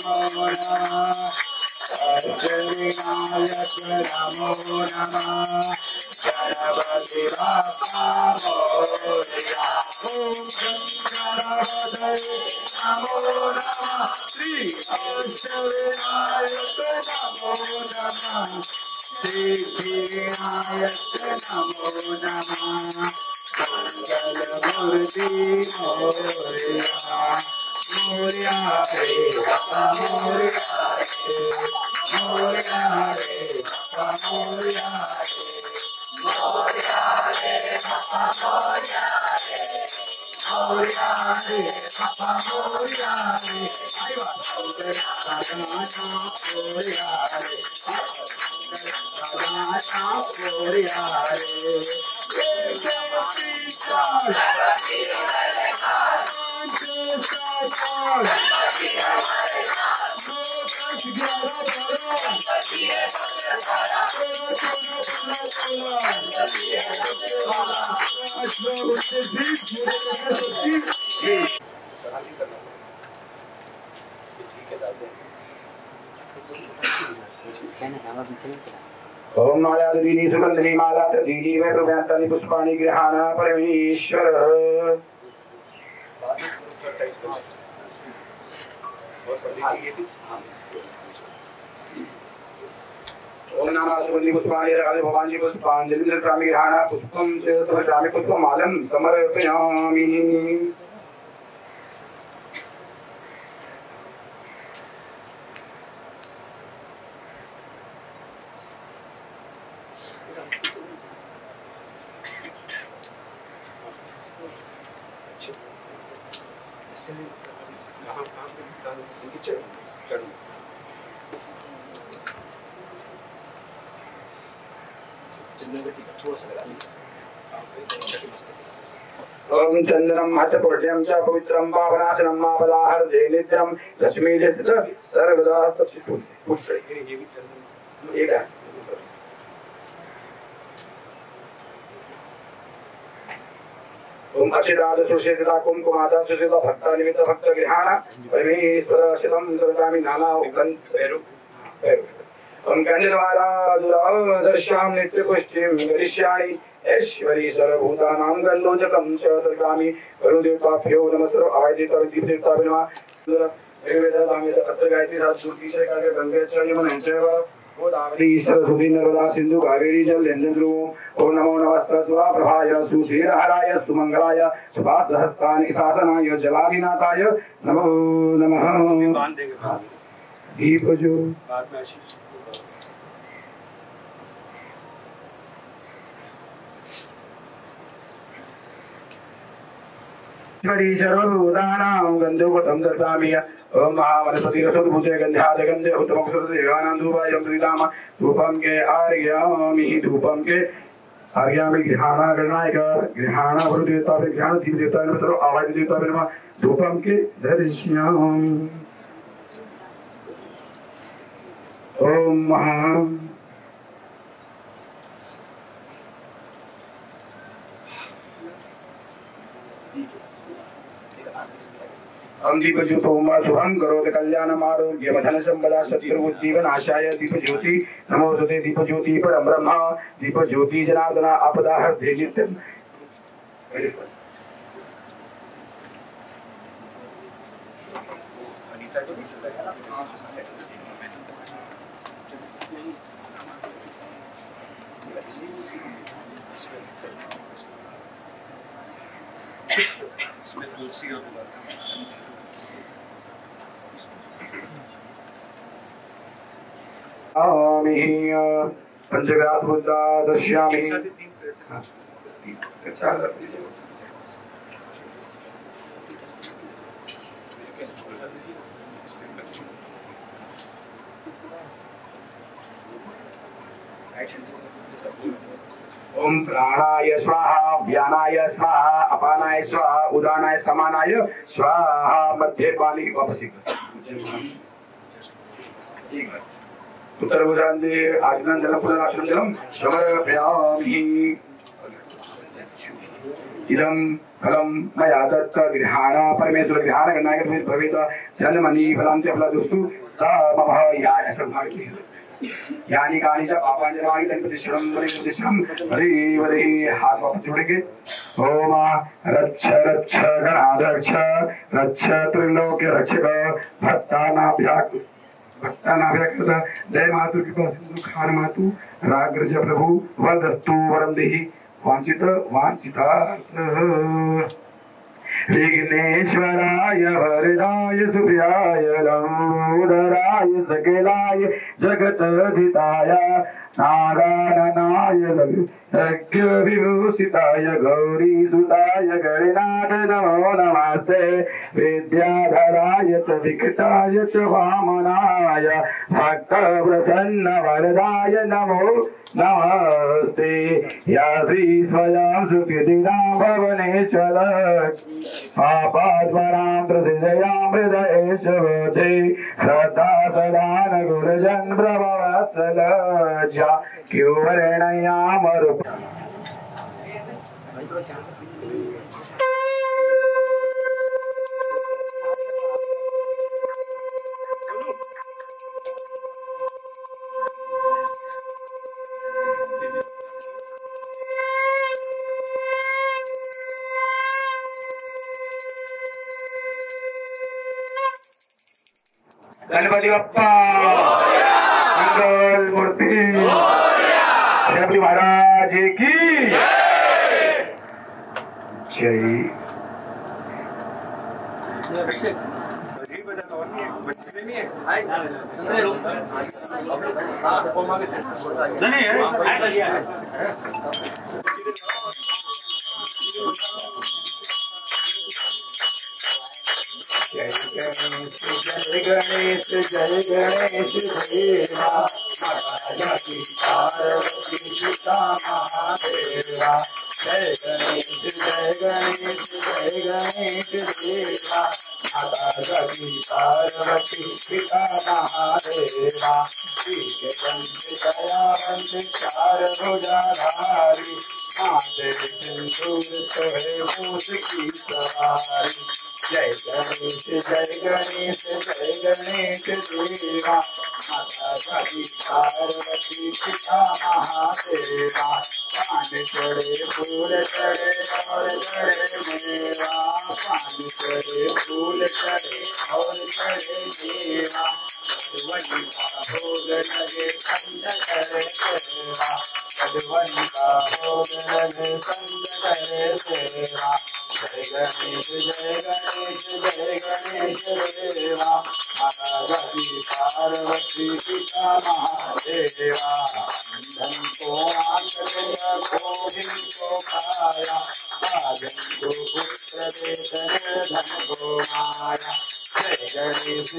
नमो नमः विनायक नमो नमः गणपति बाप्पा मोरया ओम गणपतये नमो नमः श्री अष्टविनायक नमो नमः सिद्धिविनायक नमो नमः मंगलमूर्ति मोरया मोरया रे बाप्पा मोरया रे मोरया रे बाप्पा मोरया रे मोरया रे बाप्पा मोरया रे मोरया रे बाप्पा मोरया रे आइवा राजा मोरया रे राजा मोरया रे ओम मालादीनी सुगंधनी माला तदीनी वे प्रव्यांतानि पुष्पाणि गृहाण परमेश्वर ओम नाना सुगंधि पुष्पाणि राज भवानी पुष्पांजलि दत्तामि गृहाण पुष्पं च समर्पयामि पुष्पमालं समर्पयामि ओम चंदनम हतपुण्यम च पवित्रम पावनाशनम मापदाहर्दे नित्यम लक्ष्मीजस्थ सर्वदा पुष्टे एक है ओम अचिदाद सुशेषिता कुमकुमादा सुशेषिता भक्ता निमित्त भक्त गृहाण परमेश्वर शिवम सर्वकामी नाना उग्रंथ ओम कंजद्वारा दुरादर्श्याम नित्य पुष्टिम गरिष्यामि ऐश्वरी सर्वभूतानां गंधोजकं च सर्वकामी वरुदेवताभ्यो नमः सर्व आवाजिता दीपदेवताभ्यो नमः वेदादामित अत्र गायत्री साधुर्ती से कागे गंगे च यमुने च गोदावरी सरस्वती नर्मदा सिंधु कावेरी जलेन्द्र ओम नमो नमस्ते स्वाप्रभाय सुश्रीधराय सुमंगलाय सुभासहस्तानि शासनाय जलाभिनाथाय नमो नमः दीप जो बाद में आशीष शरीशरोदानां गन्धोपटं दर्शयामि ओम महावनस्पति रसोद्भुते गन्धाद गन्धे उत्तमक्षरदेवानां धूपायं प्रीताम धूपं के आर्यामि धूपं के आर्यामि गृहाण गणनायक गृहाण वरुदेवता गृहाण दीपदेवता नमः सर्व आवाज देवता नमः धूपं के दर्शयामि ओम महा हम दीप ज्योतो शुभं करोति कल्याणम आरोग्यम धन संपदा शत्रुबुद्धिविनाशाय दीप ज्योति नमोस्तुते दीप ज्योति परम ब्रह्म दीप ज्योति जनार्दन आपदाहर्ते नित्यं पंचव्यास बुद्धा दर्शयामि ओम प्राणाय स्वाहा व्यानाय स्वाहा अपानाय स्वाहा उदानाय समानाय स्वाहा मध्य पानी वापस उत्तरभुजान्ते आचमनं जलं पुनराचमनं जलं समर्पयामि इदं फलं मया दत्त गृहाण परमेश्वर गृहाण करना के भवेत जन्मनि फलांते फलदुस्तु मम याय सर्वभाग्य यानी कानी च पापानि जनानि तन प्रतिष्ठम हरि हरि हाथ वापस जोड़ेंगे ओम रक्ष रक्ष गणाध्यक्ष रक्ष त्रिलोक्य रक्षक भक्तानाभ्याकृत जय मातु कृपा सिंधु खान मातु राग्रज प्रभु वरदस्तु वरम देहि वांछित वांछितार्थ विघ्नेश्वराय वरदाय सुप्रियाय लंबोदराय सकलाय जगतधिताय नारायणाय यज्ञ विभूषिताय गौरीसुताय गणनाथ नमो नमस्ते विद्याधराय च विकटाय च वामनाय भक्तप्रसन्न वरदाय नमो नमस्ते या श्री स्वयं सुकृतिनां भवनेश्वर पापात्मनां प्रतिजयां हृदयेश्वते श्रद्धा सदान गुरुजन प्रभवत्सल जा क्योवर्णयामरुप गणपति बप्पा मंगल मूर्ति गणपति महाराज की जय। जय गणेश देवा माता की पार्वती पिता महादेवा जय गणेश देवा माता की पार्वती पिता महादेवा दयावंत चार भुजाधारी माते सिंदूर तोहे मूस की सवारी जय गणेश देवा माता की पार्वती पिता महादेवा पान चढ़े फूल चढ़े और चढ़े मेवा पान चढ़े फूल चढ़े और चढ़े मेवा मधुबन का भोग लगे संग करे सेवा मधुबन का भोग लगे संग करे सेवा जय गणेश देवा माता की पार्वती पिता महादेवा धन को आंख दिया गोविंद को खाया साजन को पुत्र देकर धन को माया जय गणेश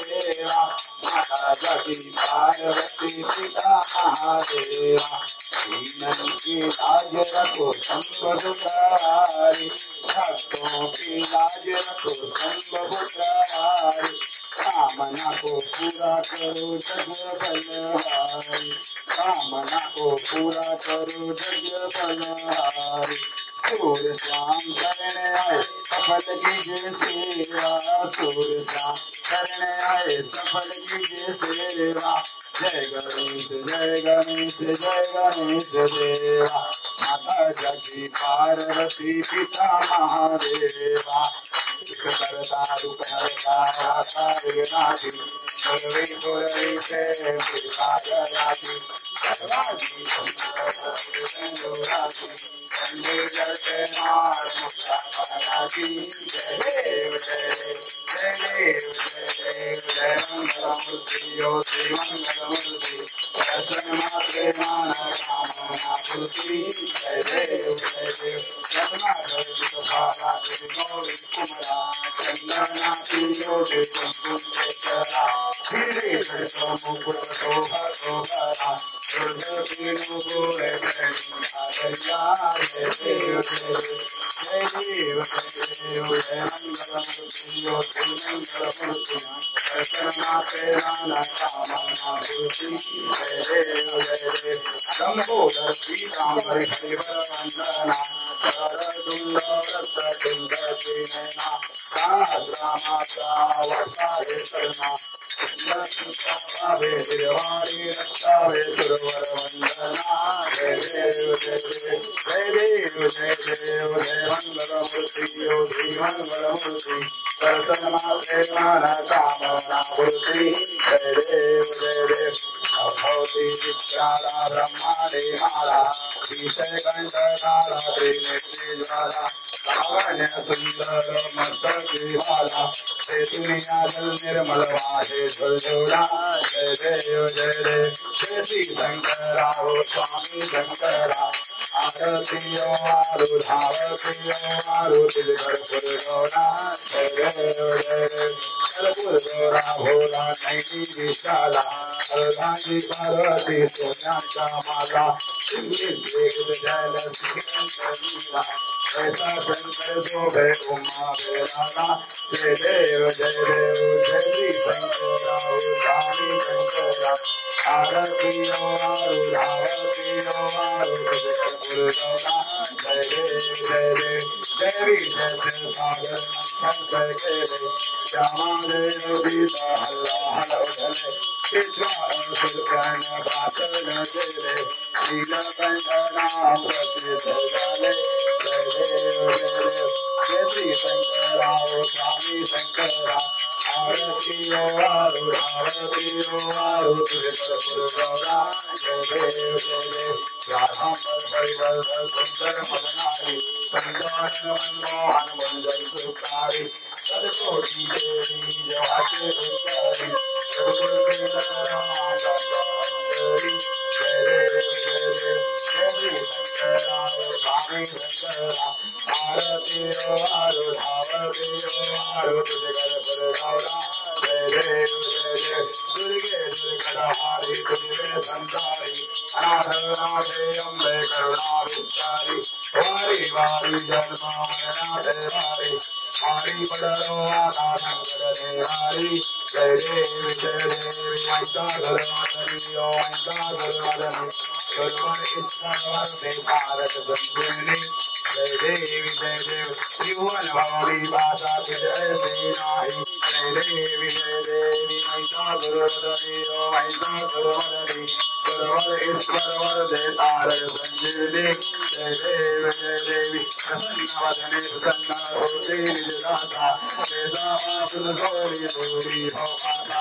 देवा माता की पार्वती पिता महादेवा दीनन की लाज रखो संबुधारी भक्तों की लाज रखो संबुधारी कामना को पूरा करो जग बलहारी कामना को पूरा करो जग बलहारी सूर्य शाम शरण आए सफल कीजिए सेवा सूर्य शाम शरण आए सफल कीजिए सेवा जय गणेश देवा माता की पार्वती पिता महादेवा करता रूप हरता राधा नाथी सर्वे पुरवी से राजी सर्वाजी संगोराजी कंदे जैसे मार मुक्ता पराजी जय देव जय मंगलमूर्ति यो श्री मंगलमूर्ति दर्शन मात्रे माना कामना पूर्ति जय देव रत्नाकर भाला गौरी कुमरा चंदना पियो देशरा धीरे मुकुट शोभा शोभरा दुर्ग पीनु गोरे जय देव जय मंगलमूर्ति योगी मंगलमूर्ति दर्शनाते नाना कामना मूर्ति जय देव लंबोदर पीतांबर हरिवर वंदना शरदुंड रक्तुंड सेना सहस्रमात्रा वक्षारे शर्मा वे देवारी रक्षावे सुरवर वंदना जय देव जय देव जय मंगलमूर्ति योगी मंगलमूर्ति दर्शनाते नाना कामना मूर्ति जय देव भवती विद्याला ब्रह्मांडे माला विषय कंठकाला त्रिनेत्री ज्वाला लावण्य सुंदर मस्तकीवाला हे दुनिया जल निर्मल वाहे जोड़ा जय देव जय श्री शंकरा हो स्वामी शंकरा आरतियो आरुधावतियो आरुतिल कर्पूर गौरा जय देव कर्पूर गौरा भोला नैनी विशाला अर्धांगी पार्वती सोन्याचा माला जय ऐसा शंकर शोभे उमा बेलाला जय देव जय श्री शंकरा स्वामी शंकरा आरतियो आरुधावतियो आरुतिल कर्पूर गौरा जय देव देवी जय सागर शंकर के श्यामा देव गीता हल्ला हलो कृष्ण सुरकन भाषण तेरे लीला कंठना प्रसिद्ध जाले जय देव जय श्री शंकरा स्वामी शंकरा आरतियो आरुधावतियो आरुतिल कर्पूर गौरा जय देव राधा परिवल सुंदर मदनारी संगान मनमोहन मंगल सुखारी सदकोटि देवी जवाके उच्चारी स्वामी शंकरा आरतियो आरुधावतियो आरुतिल कर्पूर गौरा जय देव दुर्गे दुर्गहारी दुर्गे संसारी अनाथनाथे अम्बे करुणा विचारी वारी वारी जन्म मरणाते वारी वारी पडरो आना शंकर देवारी जय देवी महिषासुर मर्दिनी ओ महिषासुर मर्दिनी सुरवर इच्छा वरदे भारत बंदिनी जय देवी त्रिभुवन भवनी भाषा की जय श्री नारी जय देवी महिषासुर मर्दिनी ओ महिषासुर मर्दिनी सुरवर ईश्वर वरदे तारक संजीवनी जय देवी प्रसन्न वदने प्रसन्न होते निजदाता वेदामासुरसौरी भूरि भवपाता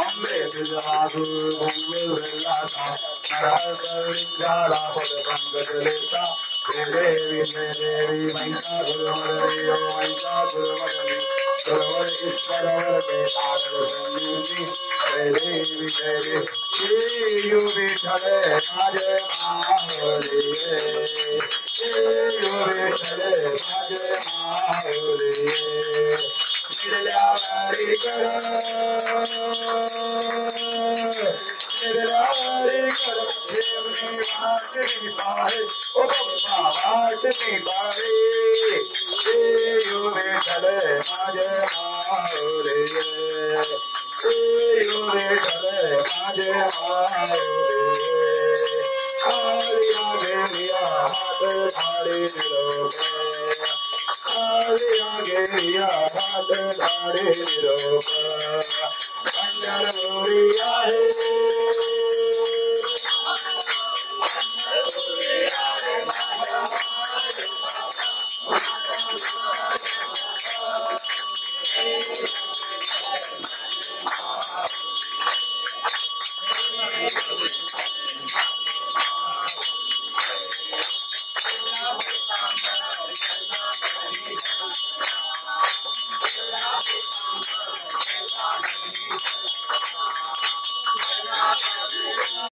अम्बे द्विजवासु भूमिर्विलासा नरहरिंद्राला पदपङ्कजलेता जय देवी महिषासुरमर्दिनी ओ महिषासुरमर्दिनी सुरवर ईश्वर वरदे तारक संजीवनी जय देवी यो विठले माझे माऊली यो विठले माझे माऊली निर्ल्यावारी कर देवनी वाटनी पाहे ओ बाबा वाटनी पाहे यो विठले माझे माऊली यो विठले माझे माऊली आलिया गेलिया हाथ धाड़ी निरोग आलिया गेलिया हाथ धाड़ी निरोग अंजन मोरिया है